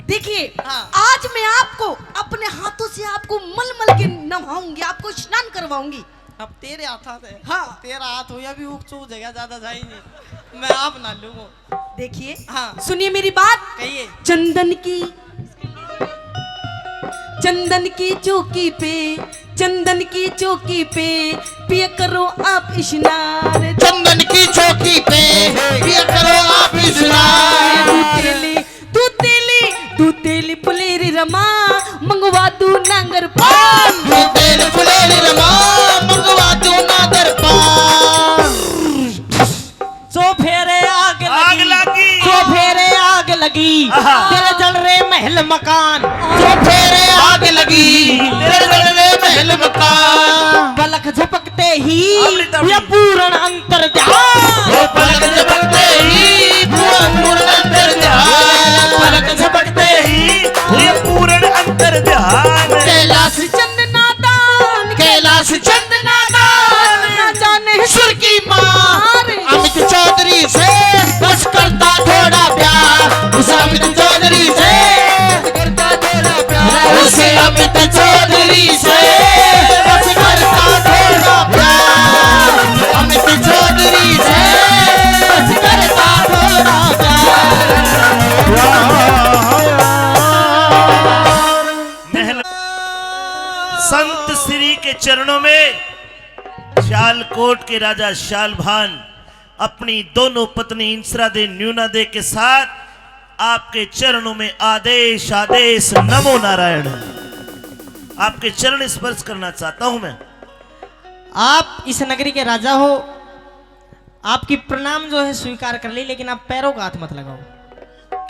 S4: देखिए
S3: हाँ।
S4: आज मैं आपको अपने हाथों से आपको मल मल के नहाऊंगी, आपको स्नान करवाऊंगी।
S3: अब तेरे हाथ है
S4: हाँ।
S3: तेरा हाथ हो या भी उगचू जगह ज्यादा जाएंगे मैं आप ना लूंगा
S4: देखिए
S3: हाँ
S4: सुनिए मेरी बात।
S3: कहिए
S4: चंदन की चौकी पे, चंदन की चौकी पे पिया करो आप स्नान।
S2: चंदन की चौकी पे पिया करो आप स्नान।
S4: तू तेली पुलेरी रमा मंगवा दू नांगर पान।
S2: तू तेल फुलेल रमा मंगवा दू नागर पान।
S3: सो फेरे आग
S1: आग लगी
S3: सो फेरे आग लगी
S1: आहा।
S3: तेरे जल रहे महल मकान
S2: जो फेरे आग लगी तेरे जलने महल मकान।
S3: पलक झपकते ही
S1: अमृत अमृत।
S3: ये पूर्ण अंतर ध्यान
S2: वो पलक झपकते ही पूर्ण अंतर ध्यान।
S1: पलक झपकते ही ये पूर्ण अंतर ध्यान
S2: कैलाश
S4: चंदना दान
S2: कैलाश चंदना दान
S4: ना जाने
S2: सुर की मार अमित चौधरी से बस करता थोड़ा प्यार। उस अमित चौधरी से करता थोड़ा प्यार। उसे अमित चौधरी से बस करता थोड़ा प्यार। अमित चौधरी से बस करता थोड़ा प्यार।
S1: महल संत श्री के चरणों में शालकोट के राजा शालभान अपनी दोनों पत्नी इंसरा दे न्यूना दे के साथ आपके चरणों में आदेश आदेश नमो नारायण आपके चरण स्पर्श करना चाहता हूं मैं।
S3: आप इस नगरी के राजा हो आपकी प्रणाम जो है स्वीकार कर ली लेकिन आप पैरों का हाथ मत लगाओ।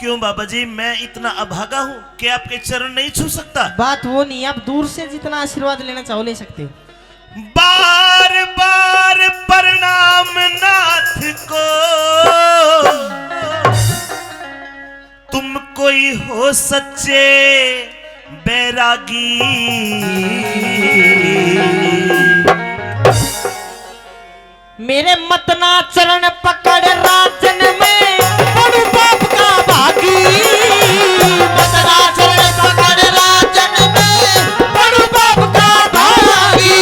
S1: क्यों बाबा जी मैं इतना अभागा हूं कि आपके चरण नहीं छू सकता?
S3: बात वो नहीं आप दूर से जितना आशीर्वाद लेना चाहो ले सकते हो।
S1: बार बार प्रणाम नाथ को तुम कोई हो सच्चे बैरागी।
S3: मेरे मतना चरण पकड़ राजन में बड़ू पाप का भागी।
S2: मतना चरण पकड़ राजन में बड़ू बाप का भागी।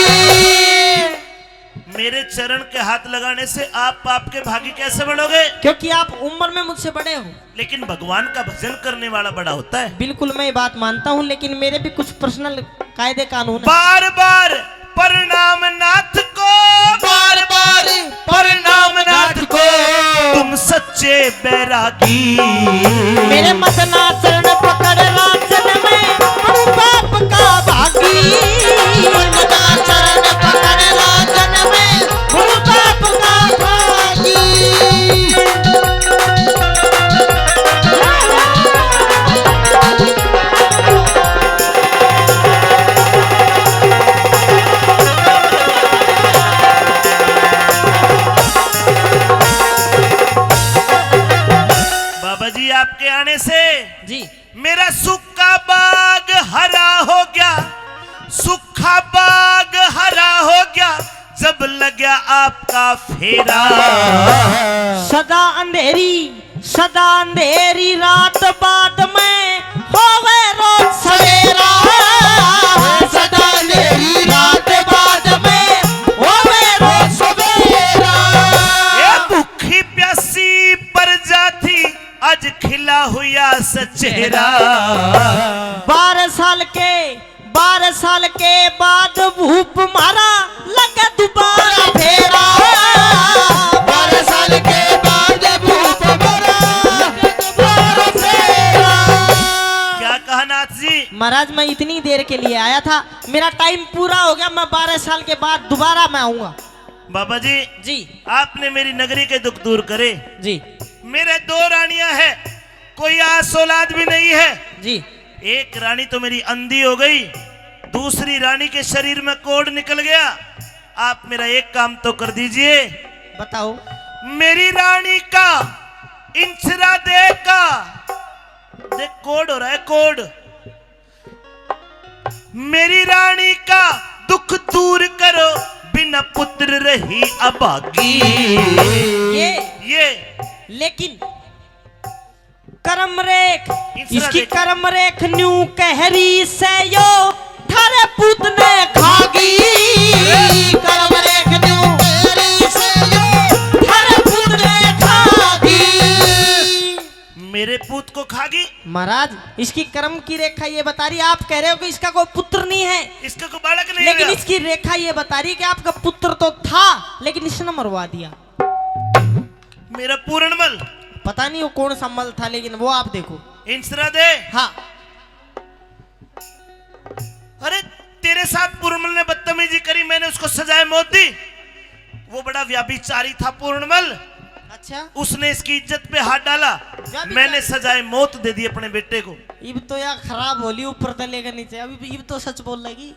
S1: मेरे चरण के हाथ लगाने से आप पाप के भागी कैसे बनोगे?
S3: क्योंकि आप उम्र में मुझसे बड़े हो।
S1: लेकिन भगवान का भजन करने वाला बड़ा होता है।
S3: बिल्कुल मैं ये बात मानता हूँ लेकिन मेरे भी कुछ पर्सनल कायदे कानून है।
S1: बार बार प्रणाम नाथ को
S2: बार बार प्रणाम नाथ को
S1: तुम सच्चे बैरागी।
S3: मेरे मतना चरण पकड़ राजन में बड़ू पाप का भागी।
S2: मतना चरण पकड़ राजन में बड़ू बाप का भागी।
S1: जी आपके आने से
S3: जी
S1: मेरा सूखा बाग हरा हो गया, सूखा बाग हरा हो गया जब लगा आपका फेरा।
S3: सदा अंधेरी रात बाद में होवे रोज सवेरा।
S2: सदा अंधेरी रात बाद में होवे रोज सवेरा।
S1: ये भूखी प्यासी प्रजाति आज खिला हुआ चेहरा।
S3: 12 साल के बाद भूप मारा लगा दोबारा फेरा।
S2: 12 साल के बाद भूप मारा लगा दोबारा फेरा।
S1: क्या कहा नाथ जी?
S3: महाराज मैं इतनी देर के लिए आया था, मेरा टाइम पूरा हो गया, मैं 12 साल के बाद दोबारा मैं आऊंगा।
S1: बाबा जी
S3: जी
S1: आपने मेरी नगरी के दुख दूर करे।
S3: जी
S1: मेरे 2 रानियां हैं, कोई आस औलाद भी नहीं है।
S3: जी
S1: एक रानी तो मेरी अंधी हो गई, दूसरी रानी के शरीर में कोढ़ निकल गया। आप मेरा एक काम तो कर दीजिए।
S3: बताओ।
S1: मेरी रानी का इंसरा देख कोढ़ हो रहा है, कोढ़। मेरी रानी का दुख दूर करो, बिना पुत्र रही अभागी। ये
S3: लेकिन कर्म रेख,
S1: इंसरा
S3: इसकी
S1: देख।
S3: कर्म रेख न्यू कहरी से यो थारे पूत ने खागी।
S2: कर्म रेख न्यू कहरी से यो
S3: थारे पूत ने खागी।
S1: मेरे पूत को खागी।
S3: महाराज इसकी कर्म की रेखा ये बता रही है, आप कह रहे हो कि इसका कोई पुत्र नहीं है,
S1: इसका कोई बालक नहीं
S3: लेकिन
S1: हुआ।
S3: इसकी रेखा ये बता रही है कि आपका पुत्र तो था लेकिन इसने मरवा दिया।
S1: मेरा पूर्णमल
S3: पता नहीं वो कौन सा मल था, लेकिन वो आप देखो।
S1: इंसरा दे।
S3: हाँ
S1: अरे तेरे साथ पूर्णमल ने बदतमीजी करी, मैंने उसको सजाए मौत दी। वो बड़ा व्याभिचारी था पूर्णमल,
S3: अच्छा
S1: उसने इसकी इज्जत पे हाथ डाला, मैंने सजाए मौत दे दी अपने बेटे को।
S3: इब तो यार खराब होली ऊपर तलेगा नीचे, अभी इब तो सच बोल लगी।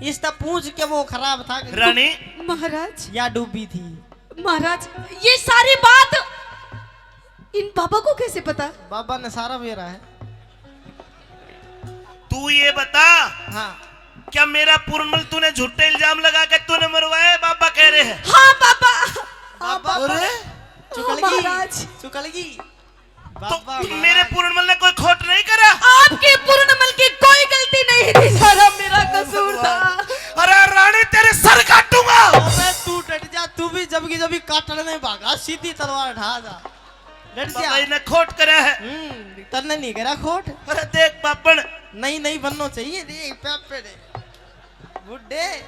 S3: इसका पूछ के वो खराब था
S1: रानी
S4: महाराज
S3: या डूबी थी।
S4: महाराज ये सारी बात इन बाबा को कैसे पता?
S3: बाबा ने सारा मेरा है।
S1: तू ये बता,
S3: हाँ
S1: क्या मेरा पूर्णमल तूने झूठे इल्जाम लगा के तूने मरवाया? बाबा कह रहे हैं।
S4: हाँ बाबा।
S3: बाबा
S1: अरे
S4: महाराज
S3: चुकलगी
S1: तो मेरे पूर्णमल ने कोई खोट नहीं करा?
S4: आपके पूर्णमल की कोई गलती नहीं थी, सारा मेरा कसूर था।
S1: अरे रानी तेरे सर काटूंगा।
S3: अबे तू डट जा, तू भी जब काटने भागा, सीधी तलवार उठा जा, डट जा।
S1: बाबा ने खोट करा है।
S3: तन्ने नहीं करा खोट।
S1: अरे देख पापन,
S3: नहीं बनना चाहिए, देख पापे दे बुड्ढे।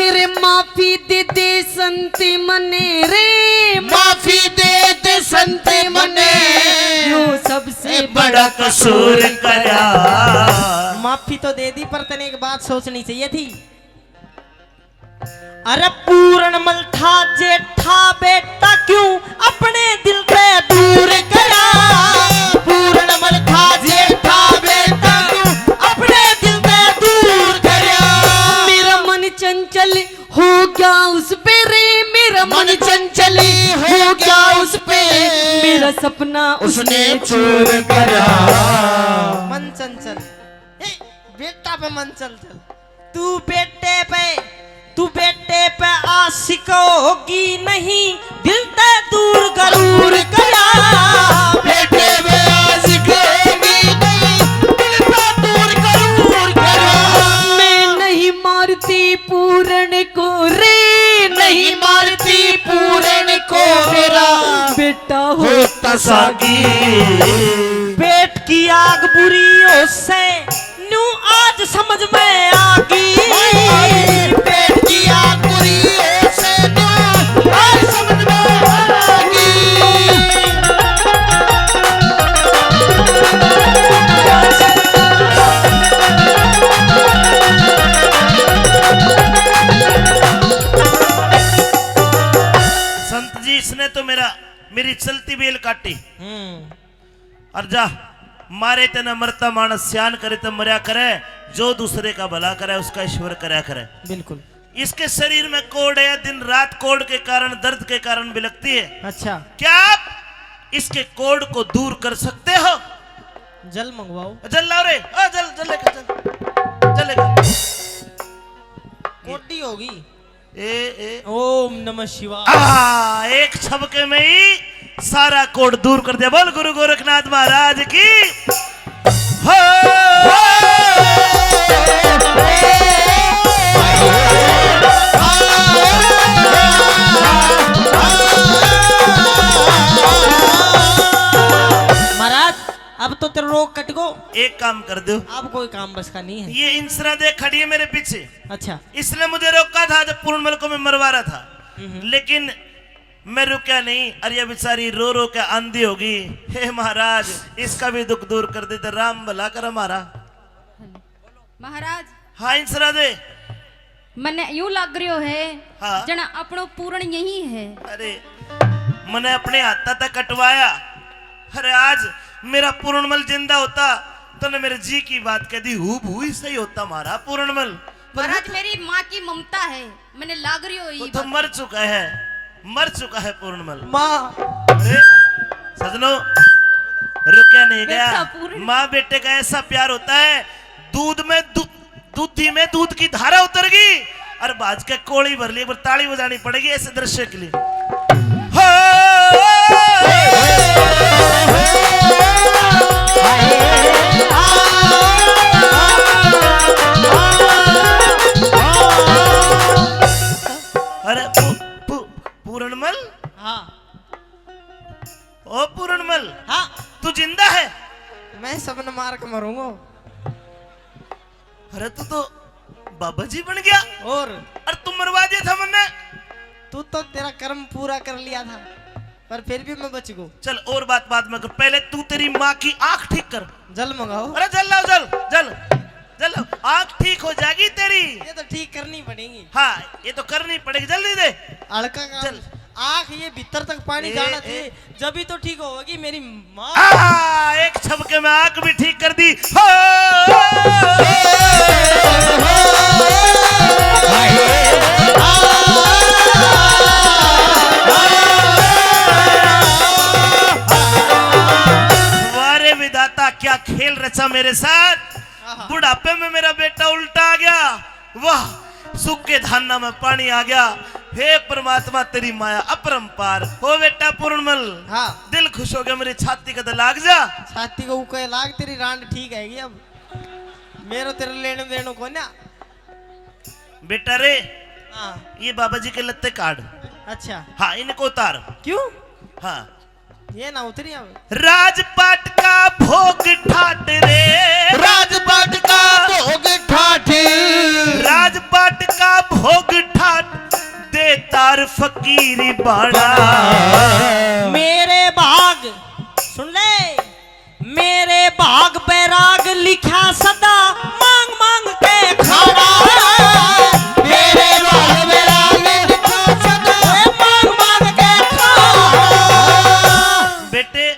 S4: रे माफी दे दे संती मने रे,
S2: माफी दे दे संते मने
S4: यो सबसे
S1: बड़ा कसूर करा।
S3: माफी तो दे दी, पर तने एक बात सोचनी चाहिए थी। अरे पूर्णमल था जेठा बेटा, क्यों अपने दिल से दूर करा।
S2: पूर्णमल था जेठा बेटा क्यों अपने दिल से दूर करा।
S4: मेरा मन चंचल हो गया उस पे रे, मेरा
S2: मन चंचली हो गया उस पे,
S4: मेरा सपना
S2: उसने चूर करा।
S3: मन चंचल, बेटा पे मन चंचल, तू बेटे पे आशिक होगी नहीं, दिल ते दूर करूर करा।
S2: बेटे में आशिक होगी नहीं, दिल पे दूर करूर करा।
S4: मैं नहीं मारती पूर्ण को रे,
S2: नहीं मारती पूर्ण को मेरा
S4: बेटा हो
S2: होता सागी।
S3: पेट की आग बुरी उससे न्यू आज समझ में आ गई।
S2: पेट की आग बुरी से न्यू आज समझ में आ गई।
S1: संत जी इसने तो मेरा मेरी चलती बेल काटी और जा मारे ते न मरता मानस स्यान करे तो मरया करे, जो दूसरे का भला करे उसका ईश्वर करया करे।
S3: बिल्कुल।
S1: इसके शरीर में कोड़ है, दिन रात कोड़ के कारण, दर्द के कारण बिलखती है।
S3: अच्छा,
S1: क्या आप इसके कोड़ को दूर कर सकते हो?
S3: जल मंगवाओ।
S1: जल लाओ रे, जल जल लेकर चल, चलेगा।
S3: कोटी होगी।
S1: ए
S3: ओम नमः शिवाय।
S1: एक छबके में ही सारा कोड दूर कर दिया। बोल गुरु गोरखनाथ महाराज की हो।
S3: महाराज अब तो तेरा रोग कट गो।
S1: एक काम कर दो,
S3: अब कोई काम बस का नहीं है।
S1: ये इंसरा देख खड़ी है मेरे पीछे।
S3: अच्छा,
S1: इसने मुझे रोका था जब पूर्णमल को मैं मरवा रहा था, लेकिन मैं रुका नहीं। अरे ये बेचारी रो रो के आंधी होगी। हे महाराज, इसका भी दुख दूर कर दे तो राम भला कर हमारा।
S5: महाराज
S1: हाँ इंसरा दे।
S5: मने यूं लग रही है
S1: हाँ।
S5: जना अपनो पूर्ण यही है।
S1: अरे मैंने अपने हाथा तक कटवाया। अरे आज मेरा पूर्णमल जिंदा होता तो ने मेरे जी की बात कह दी, हु भू सही होता हमारा पूर्णमल।
S5: महाराज मेरी माँ की ममता है, मैंने लाग रही हो
S1: वो
S5: ये
S1: तो
S5: बात।
S1: मर चुका है, मर चुका है पूर्णमल।
S3: माँ।
S1: अरे सजनो रुकया नहीं
S5: बेटा,
S1: गया।
S5: पूर्ण-
S1: माँ बेटे का ऐसा प्यार होता है, दूध में दूधी में दूध की धारा उतर गई और बाज के कोड़ी भर ली। एक बार ताली बजानी पड़ेगी ऐसे दृश्य के लिए। हो! अरे पूर्णमल,
S3: हाँ
S1: ओ पूर्णमल,
S3: हाँ,
S1: तू जिंदा है?
S3: मैं सबने मार के मरूंगा।
S1: अरे तू तो बाबा जी बन गया।
S3: और
S1: अरे तुम मरवा दिया था मैंने।
S3: तू तो तेरा कर्म पूरा कर लिया था, पर फिर भी मैं बच गो।
S1: चल और बात में कर, पहले तू तेरी माँ की आंख ठीक कर।
S3: जल मंगाओ।
S1: अरे जल लाओ, जल जल जल, आंख ठीक हो जाएगी तेरी।
S3: ये तो ठीक करनी पड़ेगी।
S1: हाँ ये तो करनी पड़ेगी, जल्दी दे।
S3: अड़का का
S1: चल।
S3: आँख ये भीतर तक पानी जाना चाहिए, जब ही तो ठीक होगी मेरी माँ।
S1: एक छबके में आंख भी ठीक कर दी। हो! वारे विधाता, क्या खेल रचा मेरे साथ। बुढ़ापे में मेरा बेटा उल्टा आ गया। वाह, सूखे धाना में पानी आ गया। हे परमात्मा तेरी माया अपरंपार हो। बेटा पूर्णमल,
S3: हाँ,
S1: दिल खुश हो गया, मेरी छाती का तो लाग जा।
S3: छाती को उके लाग, तेरी रांड ठीक हैगी अब। मेरो तेरे लेने देने को ना।
S1: बेटा रे,
S3: हाँ,
S1: ये बाबा जी के लत्ते काट।
S3: अच्छा,
S1: हाँ इनको उतार।
S3: क्यों?
S1: हाँ,
S3: ये ना उतरी अब।
S1: राजपाट का भोग ठाट रे,
S2: राजपाट का भोग ठाठ,
S1: राजपाट का भोग ठाट दे तार फकीरी बाड़ा।
S3: मेरे भाग सुन ले, मेरे भाग बैराग लिखा सदा, मांग मांग के खाना।
S2: मेरे बाल मेरा लिखा सदा,
S3: मांग मांग के खाना।
S1: बेटे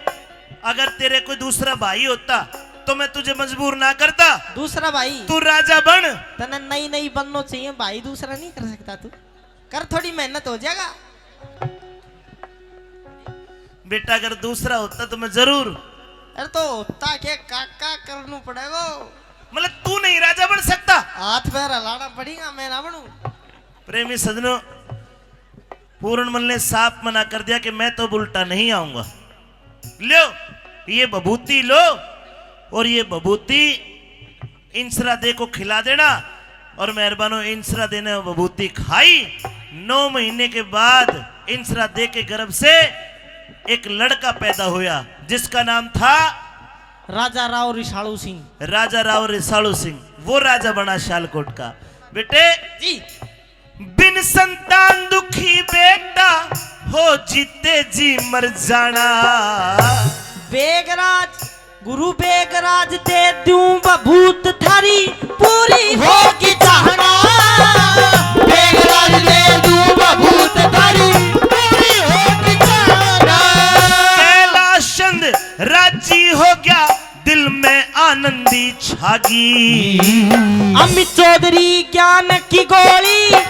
S1: अगर तेरे कोई दूसरा भाई होता तो मैं तुझे मजबूर ना करता।
S3: दूसरा भाई
S1: तू राजा बन।
S3: तने नई नई बनना चाहिए भाई, दूसरा नहीं कर सकता तू। कर, थोड़ी मेहनत हो जाएगा।
S1: बेटा अगर दूसरा होता तो मैं जरूर।
S3: अरे तो होता के काका करना पड़ेगा।
S1: मतलब तू नहीं राजा बन सकता।
S3: हाथ पैर हिलाना पड़ेगा, मैं ना बनूं।
S1: प्रेमी सजनों, पूर्णमल ने साफ मना कर दिया कि मैं तो उल्टा नहीं आऊंगा। लो ये बभूति लो, और ये बभूति इंसरा दे को खिला देना। और मेहरबानो इंसरा दे ने बभूति खाई। 9 महीने के बाद इंसरा दे के गर्भ से एक लड़का पैदा हुआ जिसका नाम था
S3: राजा राव रिसालू सिंह।
S1: राजा राव रिसालू सिंह। वो राजा बना सियालकोट का। बेटे
S3: जी,
S1: बिन संतान दुखी बेटा हो, जीते जी मर जाना।
S3: बेगराज गुरु बेगराज दे दूं बभूत थारी, पूरी होगी चाहना।
S2: बेगराज दे दूं बभूत थारी, पूरी होगी चाहना।
S1: आनंदी छागी।
S3: अमित चौधरी ज्ञान की गोली